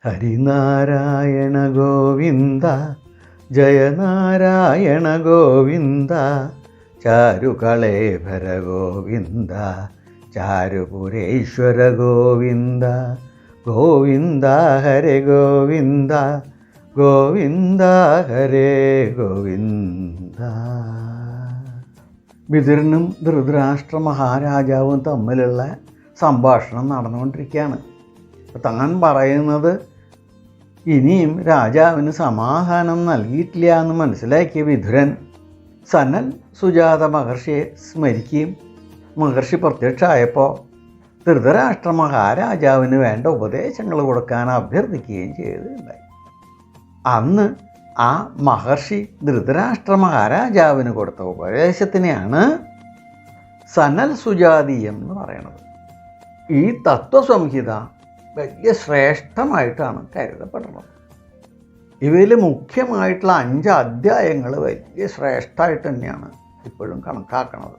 ഹരിനാരായണ ഗോവിന്ദ ജയനാരായണ ഗോവിന്ദ ചാരുകളേഭര ഗോവിന്ദ ചാരുപുരേശ്വര ഗോവിന്ദ ഗോവിന്ദ ഹരേ ഗോവിന്ദ ഗോവിന്ദ ഹരേ ഗോവിന്ദ. വിതുരനും ധൃതരാഷ്ട്ര മഹാരാജാവും തമ്മിലുള്ള സംഭാഷണം നടന്നുകൊണ്ടിരിക്കുകയാണ്. താൻ പറയുന്നത് ഇനിയും രാജാവിന് സമാധാനം നൽകിയിട്ടില്ല എന്ന് മനസ്സിലാക്കിയ വിതുരൻ സനൽ സുജാത മഹർഷിയെ സ്മരിക്കുകയും മഹർഷി പ്രത്യക്ഷമായപ്പോൾ ധൃതരാഷ്ട്ര മഹാരാജാവിന് വേണ്ട ഉപദേശങ്ങൾ കൊടുക്കാൻ അഭ്യർത്ഥിക്കുകയും ചെയ്തിട്ടുണ്ടായി. അന്ന് ആ മഹർഷി ധൃതരാഷ്ട്ര മഹാരാജാവിന് കൊടുത്ത ഉപദേശത്തിനെയാണ് സനൽ സുജാതീയം എന്ന് പറയുന്നത്. ഈ തത്വസംഹിത വലിയ ശ്രേഷ്ഠമായിട്ടാണ് കരുതപ്പെടുന്നത്. ഇവയിൽ മുഖ്യമായിട്ടുള്ള 5 അധ്യായങ്ങൾ വലിയ ശ്രേഷ്ഠമായിട്ട് തന്നെയാണ് ഇപ്പോഴും കണക്കാക്കുന്നത്.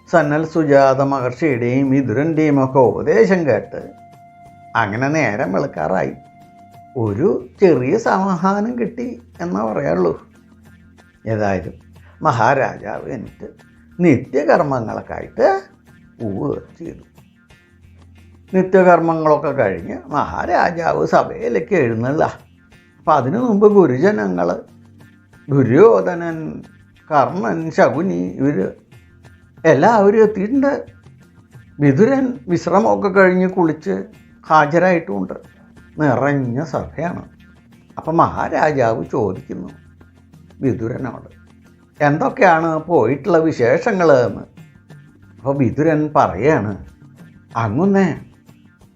സനൽ സുജാത മഹർഷിയുടെയും വിതുരൻ്റെയും ഒക്കെ ഉപദേശം കേട്ട് അങ്ങനെ നേരം വെളുക്കാറായി. ഒരു ചെറിയ സമാധാനം കിട്ടി എന്നേ പറയാറുള്ളൂ. ഏതായാലും മഹാരാജാവ് എന്നിട്ട് നിത്യകർമ്മങ്ങളൊക്കെ ആയിട്ട് ചെയ്തു. നിത്യകർമ്മങ്ങളൊക്കെ കഴിഞ്ഞ് മഹാരാജാവ് സഭയിലേക്ക് എഴുന്നള്ള. അപ്പം അതിനു മുമ്പ് ഗുരുജനങ്ങൾ ദുര്യോധനൻ, കർണൻ, ശകുനി ഇവർ എല്ലാവരും എത്തിയിട്ടുണ്ട്. വിതുരൻ വിശ്രമമൊക്കെ കഴിഞ്ഞ് കുളിച്ച് ഹാജരായിട്ടുമുണ്ട്. നിറഞ്ഞ സഭയാണ്. അപ്പം മഹാരാജാവ് ചോദിക്കുന്നു വിതുരനോട് എന്തൊക്കെയാണ് പോയിട്ടുള്ള വിശേഷങ്ങൾ എന്ന്. അപ്പോൾ വിതുരൻ പറയാണ്, അങ്ങുന്നേ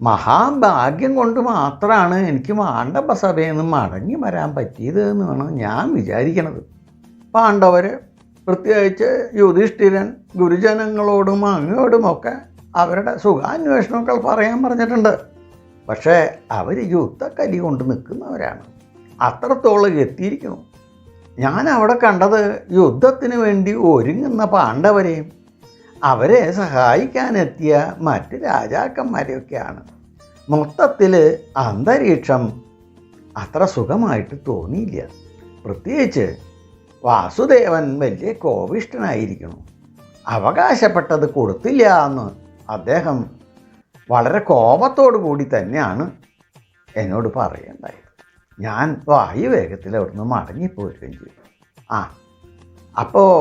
മഹാഭാഗ്യം കൊണ്ട് മാത്രമാണ് എനിക്ക് മാണ്ഡവസഭയിൽ നിന്ന് മടങ്ങി വരാൻ പറ്റിയത് എന്നാണ് ഞാൻ വിചാരിക്കണത്. പാണ്ഡവർ, പ്രത്യേകിച്ച് യുധിഷ്ഠിരൻ, ഗുരുജനങ്ങളോടും അങ്ങോടുമൊക്കെ അവരുടെ സുഖാന്വേഷണമൊക്കെ പറയാൻ പറഞ്ഞിട്ടുണ്ട്. പക്ഷേ അവർ യുദ്ധക്കലി കൊണ്ട് നിൽക്കുന്നവരാണ്. അത്രത്തോളം എത്തിയിരിക്കുന്നു. ഞാൻ അവിടെ കണ്ടത് യുദ്ധത്തിന് വേണ്ടി ഒരുങ്ങുന്ന പാണ്ഡവരെയും അവരെ സഹായിക്കാനെത്തിയ മറ്റ് രാജാക്കന്മാരെയൊക്കെയാണ്. മൊത്തത്തിൽ അന്തരീക്ഷം അത്ര സുഖമായിട്ട് തോന്നിയില്ല. പ്രത്യേകിച്ച് വാസുദേവൻ വലിയ കോപിഷ്ഠനായിരിക്കുന്നു. അവകാശപ്പെട്ടത് കൊടുത്തില്ല എന്ന് അദ്ദേഹം വളരെ കോപത്തോടു കൂടി തന്നെയാണ് എന്നോട് പറയേണ്ടായത്. ഞാൻ വായുവേഗത്തിൽ അവിടുന്ന് മടങ്ങിപ്പോരുകയും ചെയ്തു. അപ്പോൾ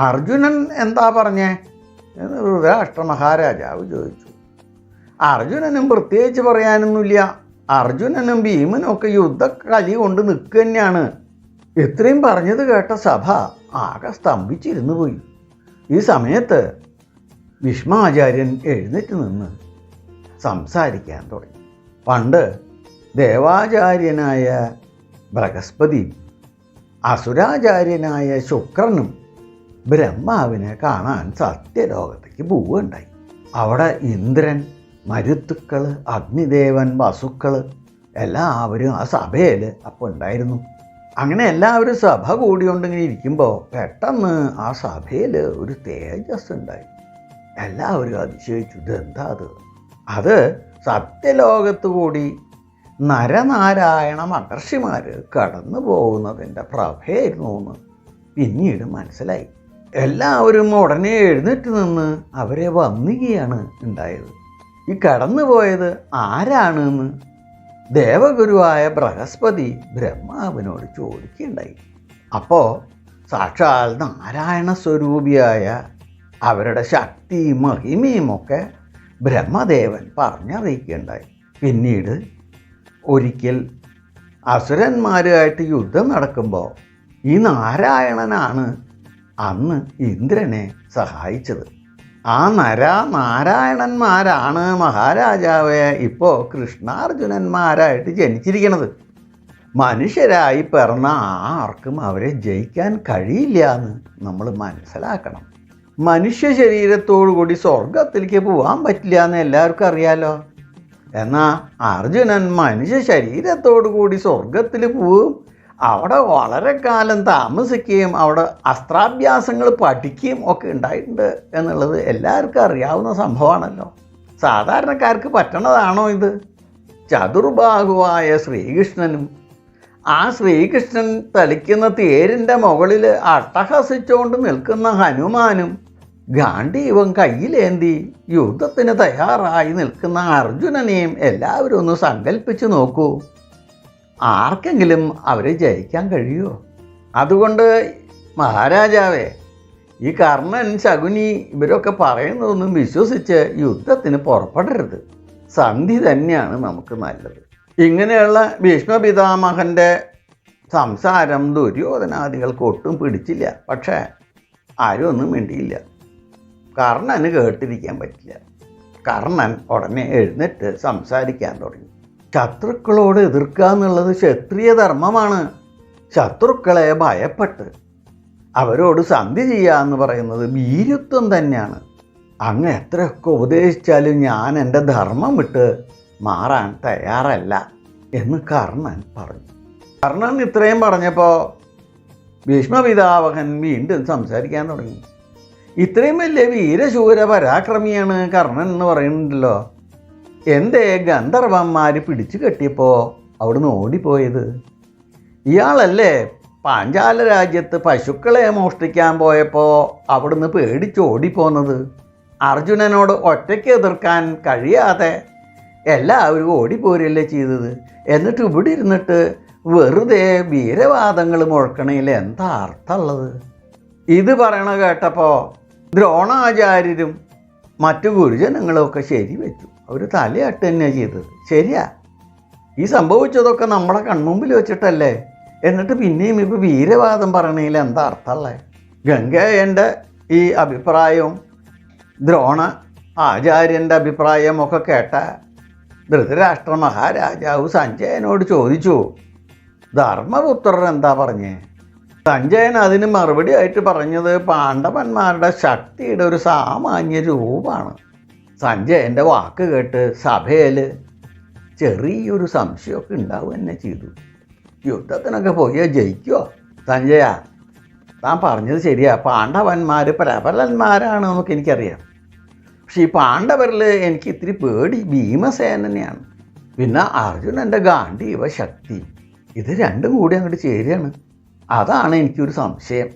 അർജുനൻ എന്താ പറഞ്ഞേ എന്ന് ധൃതരാഷ്ട്ര മഹാരാജാവ് ചോദിച്ചു. അർജുനനും പ്രത്യേകിച്ച് പറയാനൊന്നുമില്ല. അർജുനനും ഭീമനും ഒക്കെ യുദ്ധക്കലി കൊണ്ട് നിൽക്കുക തന്നെയാണ്. ഇത്രയും പറഞ്ഞത് കേട്ട സഭ ആകെ സ്തംഭിച്ചിരുന്നു പോയി. ഈ സമയത്ത് ഭീഷ്മാചാര്യൻ എഴുന്നേറ്റ് നിന്ന് സംസാരിക്കാൻ തുടങ്ങി. പണ്ട് ദേവാചാര്യനായ ബൃഹസ്പതിയും അസുരാചാര്യനായ ശുക്രനും ബ്രഹ്മാവിനെ കാണാൻ സത്യലോകത്തേക്ക് പോവുകയുണ്ടായി. അവിടെ ഇന്ദ്രൻ, മരുത്തുക്കൾ, അഗ്നിദേവൻ, വസുക്കൾ എല്ലാവരും ആ സഭയിൽ അപ്പോൾ ഉണ്ടായിരുന്നു. അങ്ങനെ എല്ലാവരും സഭ കൂടിക്കൊണ്ടിങ്ങനെ ഇരിക്കുമ്പോൾ പെട്ടെന്ന് ആ സഭയിൽ ഒരു തേജസ് ഉണ്ടായി. എല്ലാവരും അതിശയിച്ചു, ഇതെന്താ അത് സത്യലോകത്ത് കൂടി നരനാരായണ മഹർഷിമാർ കടന്നു പോകുന്നതിൻ്റെ പ്രഭയായിരുന്നു എന്ന് പിന്നീട് മനസ്സിലായി. എല്ലാവരും ഉടനെ എഴുന്നേറ്റ് നിന്ന് അവരെ വന്ദിക്കുകയാണ് ഉണ്ടായത്. ഈ കടന്നുപോയത് ആരാണെന്ന് ദേവഗുരുവായ ബൃഹസ്പതി ബ്രഹ്മാവിനോട് ചോദിക്കുകയുണ്ടായി. അപ്പോൾ സാക്ഷാൽ നാരായണ സ്വരൂപിയായ അവരുടെ ശക്തിയും മഹിമയുമൊക്കെ ബ്രഹ്മദേവൻ പറഞ്ഞറിയിക്കുകയുണ്ടായി. പിന്നീട് ഒരിക്കൽ അസുരന്മാരുമായിട്ട് യുദ്ധം നടക്കുമ്പോൾ ഈ നാരായണനാണ് അന്ന് ഇന്ദ്രനെ സഹായിച്ചത്. ആ നാരായണന്മാരാണ് മഹാരാജാവെ ഇപ്പോൾ കൃഷ്ണാർജുനന്മാരായിട്ട് ജനിച്ചിരിക്കുന്നത്. മനുഷ്യരായി പിറന്ന ആർക്കും അവരെ ജയിക്കാൻ കഴിയില്ല എന്ന് നമ്മൾ മനസ്സിലാക്കണം. മനുഷ്യ ശരീരത്തോടു കൂടി സ്വർഗത്തിലേക്ക് പോകാൻ പറ്റില്ല എന്ന് എല്ലാവർക്കും അറിയാലോ. എന്നാൽ അർജുനൻ മനുഷ്യ ശരീരത്തോടു കൂടി സ്വർഗത്തിൽ പോവും. അവിടെ വളരെ കാലം താമസിക്കുകയും അവിടെ അസ്ത്രാഭ്യാസങ്ങൾ പഠിക്കുകയും ഒക്കെ ഉണ്ടായിട്ടുണ്ട് എന്നുള്ളത് എല്ലാവർക്കും അറിയാവുന്ന സംഭവമാണല്ലോ. സാധാരണക്കാർക്ക് പറ്റണതാണോ ഇത്? ചതുർബാഹുവായ ശ്രീകൃഷ്ണനും ആ ശ്രീകൃഷ്ണൻ തളിക്കുന്ന തേരിൻ്റെ മുകളിൽ അട്ടഹസിച്ചുകൊണ്ട് നിൽക്കുന്ന ഹനുമാനും ഗാണ്ഡീവം കയ്യിലേന്തി യുദ്ധത്തിന് തയ്യാറായി നിൽക്കുന്ന അർജുനനെയും എല്ലാവരും ഒന്ന് സങ്കല്പിച്ച് നോക്കൂ. ആർക്കെങ്കിലും അവരെ ജയിക്കാൻ കഴിയുമോ? അതുകൊണ്ട് മഹാരാജാവേ, ഈ കർണൻ, ശകുനി ഇവരൊക്കെ പറയുന്നതൊന്നും വിശ്വസിച്ച് യുദ്ധത്തിന് പുറപ്പെടരുത്. സന്ധി തന്നെയാണ് നമുക്ക് നല്ലത്. ഇങ്ങനെയുള്ള ഭീഷ്മപിതാമഹൻ്റെ സംസാരം ദുര്യോധനാദികൾക്ക് ഒട്ടും പിടിച്ചില്ല. പക്ഷേ ആരും ഒന്നും മിണ്ടിയില്ല. കർണന് കേട്ടിരിക്കാൻ പറ്റില്ല. കർണൻ ഉടനെ എഴുന്നേറ്റ് സംസാരിക്കാൻ തുടങ്ങി. ശത്രുക്കളോട് എതിർക്കുക എന്നുള്ളത് ക്ഷത്രിയ ധർമ്മമാണ്. ശത്രുക്കളെ ഭയപ്പെട്ട് അവരോട് സന്ധി ചെയ്യുക എന്ന് പറയുന്നത് ഭീരുത്വം തന്നെയാണ്. അങ്ങ് എത്രയൊക്കെ ഉപദേശിച്ചാലും ഞാൻ എൻ്റെ ധർമ്മം വിട്ട് മാറാൻ തയ്യാറല്ല എന്ന് കർണൻ പറഞ്ഞു. കർണൻ ഇത്രയും പറഞ്ഞപ്പോൾ ഭീഷ്മപിതാമഹൻ വീണ്ടും സംസാരിക്കാൻ തുടങ്ങി. ഇത്രയും വലിയ വീരശൂര പരാക്രമിയാണ് കർണൻ എന്ന് പറയുന്നുണ്ടല്ലോ. എന്തേ ഗന്ധർവന്മാർ പിടിച്ചു കെട്ടിയപ്പോൾ അവിടുന്ന് ഓടിപ്പോയത്? ഇയാളല്ലേ പാഞ്ചാല രാജ്യത്ത് പശുക്കളെ മോഷ്ടിക്കാൻ പോയപ്പോൾ അവിടുന്ന് പേടിച്ച് ഓടിപ്പോന്നത്? അർജുനനോട് ഒറ്റയ്ക്ക് എതിർക്കാൻ കഴിയാതെ എല്ലാവരും ഓടിപ്പോരല്ലേ ചെയ്തത്. എന്നിട്ട് ഇവിടെ ഇരുന്നിട്ട് വെറുതെ വീരവാദങ്ങൾ മുഴക്കണയിൽ എന്താ അർത്ഥമുള്ളത്? ഇത് പറയണ കേട്ടപ്പോൾ ദ്രോണാചാര്യരും മറ്റു ഗുരുജനങ്ങളുമൊക്കെ ശരിവെച്ചു. അവർ തലയാട്ട് തന്നെയാണ് ചെയ്തത്. ശരിയാ, ഈ സംഭവിച്ചതൊക്കെ നമ്മുടെ കൺമുമ്പിൽ വെച്ചിട്ടല്ലേ. എന്നിട്ട് പിന്നെയും ഇപ്പോൾ വീരവാദം പറയണതിൽ എന്താ അർത്ഥമുള്ളത്? ഗംഗേയൻ്റെ ഈ അഭിപ്രായവും ദ്രോണ ആചാര്യൻ്റെ അഭിപ്രായമൊക്കെ കേട്ട ധൃതരാഷ്ട്ര മഹാരാജാവ് സഞ്ജയനോട് ചോദിച്ചു, ധർമ്മപുത്രർ എന്താ പറഞ്ഞേ? സഞ്ജയൻ അതിന് മറുപടി ആയിട്ട് പറഞ്ഞത് പാണ്ഡവന്മാരുടെ ശക്തിയുടെ ഒരു സാമാന്യ രൂപമാണ്. സഞ്ജയൻ്റെ വാക്ക് കേട്ട് സഭയിൽ ചെറിയൊരു സംശയമൊക്കെ ഉണ്ടാവുക തന്നെ ചെയ്തു. യുദ്ധത്തിനൊക്കെ പോയാൽ ജയിക്കുമോ? സഞ്ജയ, താൻ പറഞ്ഞത് ശരിയാ, പാണ്ഡവന്മാർ പ്രബലന്മാരാണെന്നൊക്കെ എനിക്കറിയാം. പക്ഷെ ഈ പാണ്ഡവരിൽ എനിക്ക് ഇത്തിരി പേടി ഭീമസേനനെയാണ്. പിന്നെ അർജുനൻ്റെ ഗാണ്ഡീവ ശക്തി, ഇത് രണ്ടും കൂടി അങ്ങോട്ട് ചേരുകയാണ്. അതാണ് എനിക്കൊരു സംശയം.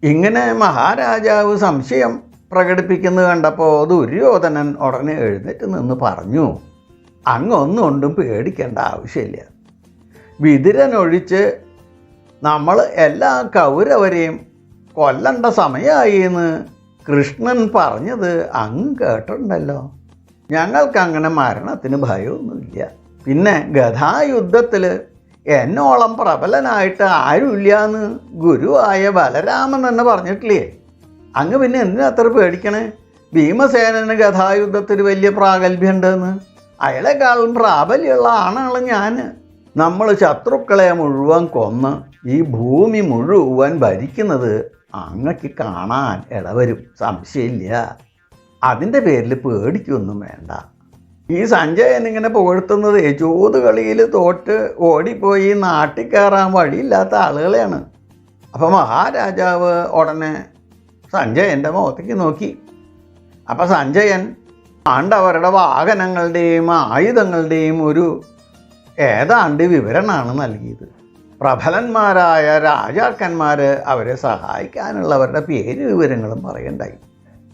ഇങ്ങനെ മഹാരാജാവ് സംശയം പ്രകടിപ്പിക്കുന്നത് കണ്ടപ്പോൾ ദുര്യോധനൻ ഉടനെ എഴുന്നേറ്റ് നിന്ന് പറഞ്ഞു, അങ്ങൊന്നും കൊണ്ടും പേടിക്കേണ്ട ആവശ്യമില്ല. വിതുരനൊഴിച്ച് നമ്മൾ എല്ലാ കൗരവരെയും കൊല്ലണ്ട സമയമായി എന്ന് കൃഷ്ണൻ പറഞ്ഞത് അങ്ങ് കേട്ടിട്ടുണ്ടല്ലോ. ഞങ്ങൾക്കങ്ങനെ മരണത്തിന് ഭയമൊന്നുമില്ല. പിന്നെ ഗദായുദ്ധത്തിൽ എന്നോളം പ്രബലനായിട്ട് ആരുമില്ല എന്ന് ഗുരുവായ ബലരാമൻ തന്നെ പറഞ്ഞിട്ടില്ലേ? അങ്ങ് പിന്നെ എന്തിനാ അത്ര പേടിക്കണേ? ഭീമസേനന് ഗദായുദ്ധത്തിൽ വലിയ പ്രാഗൽഭ്യമുണ്ടെന്ന്. അയാളെക്കാളും പ്രാബല്യമുള്ള ആണാണ് ഞാൻ. നമ്മൾ ശത്രുക്കളെ മുഴുവൻ കൊന്ന് ഈ ഭൂമി മുഴുവൻ ഭരിക്കുന്നത് അങ്ങക്ക് കാണാൻ ഇടവരും, സംശയമില്ല. അതിൻ്റെ പേരിൽ പേടിക്കൊന്നും വേണ്ട. ഈ സഞ്ജയൻ ഇങ്ങനെ പുകഴ്ത്തുന്നത് ചൂതുകളിയിൽ തോറ്റ് ഓടിപ്പോയി നാട്ടിൽ കയറാൻ വഴിയില്ലാത്ത ആളുകളെയാണ്. അപ്പോൾ മഹാരാജാവ് ഉടനെ സഞ്ജയൻ്റെ മുഖത്തേക്ക് നോക്കി. അപ്പോൾ സഞ്ജയൻ പാണ്ഡവരുടെ വാഹനങ്ങളുടെയും ആയുധങ്ങളുടെയും ഒരു ഏതാണ്ട് വിവരണമാണ് നൽകിയത്. പ്രബലന്മാരായ രാജാക്കന്മാർ അവരെ സഹായിക്കാനുള്ളവരുടെ പേര് വിവരങ്ങളും പറയണ്ടായി.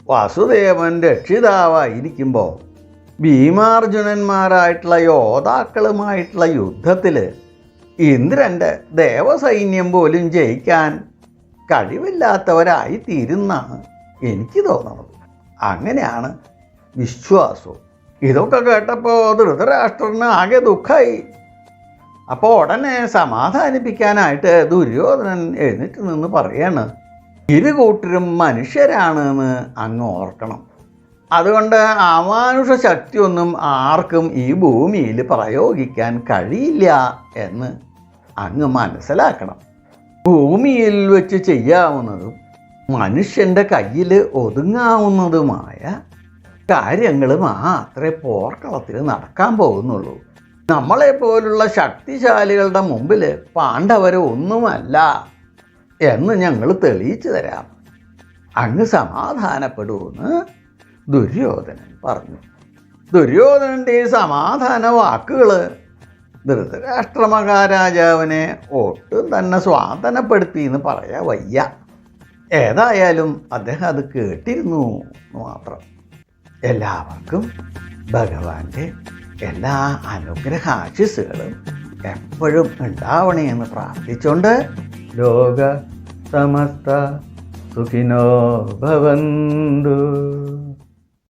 വാസുദേവൻ രക്ഷിതാവായിരിക്കുമ്പോൾ ഭീമാർജുനന്മാരായിട്ടുള്ള യോദ്ധാക്കളുമായിട്ടുള്ള യുദ്ധത്തിൽ ഇന്ദ്രൻ്റെ ദേവസൈന്യം പോലും ജയിക്കാൻ കഴിവില്ലാത്തവരായി തീരുന്നാണ് എനിക്ക് തോന്നുന്നത്. അങ്ങനെയാണ് വിശ്വാസവും. ഇതൊക്കെ കേട്ടപ്പോൾ ധൃതരാഷ്ട്രന് ആകെ ദുഃഖമായി. അപ്പോൾ ഉടനെ സമാധാനിപ്പിക്കാനായിട്ട് ദുര്യോധനൻ എഴുന്നേറ്റ് നിന്ന് പറയാണ്, ഇരു കൂട്ടരും മനുഷ്യരാണെന്ന് അങ്ങ് ഓർക്കണം. അതുകൊണ്ട് അമാനുഷ ശക്തിയൊന്നും ആർക്കും ഈ ഭൂമിയിൽ പ്രയോഗിക്കാൻ കഴിയില്ല എന്ന് അങ്ങ് മനസ്സിലാക്കണം. ഭൂമിയിൽ വെച്ച് ചെയ്യാവുന്നതും മനുഷ്യൻ്റെ കയ്യിൽ ഒതുങ്ങാവുന്നതുമായ കാര്യങ്ങൾ മാത്രമേ പോർക്കളത്തിൽ നടക്കാൻ പോകുന്നുള്ളൂ. നമ്മളെപ്പോലുള്ള ശക്തിശാലികളുടെ മുമ്പിൽ പാണ്ഡവർ ഒന്നുമല്ല എന്ന് ഞങ്ങൾ തെളിയിച്ചു തരാം. അങ്ങ് സമാധാനപ്പെടുമെന്ന് ദുര്യോധനൻ പറഞ്ഞു. ദുര്യോധനൻ്റെ സമാധാന വാക്കുകൾ ധൃതരാഷ്ട്ര മഹാരാജാവിനെ ഒട്ടും തന്നെ സ്വാന്തനപ്പെടുത്തി എന്ന് പറയാൻ വയ്യ. ഏതായാലും അദ്ദേഹം അത് കേട്ടിരുന്നു എന്ന് മാത്രം. എല്ലാവർക്കും ഭഗവാന്റെ എല്ലാ അനുഗ്രഹാശിസ്സുകളും എപ്പോഴും ഉണ്ടാവണേ എന്ന് പ്രാർത്ഥിച്ചുകൊണ്ട് ലോക സമസ്ത സുഖിനോ ഭവന്തു.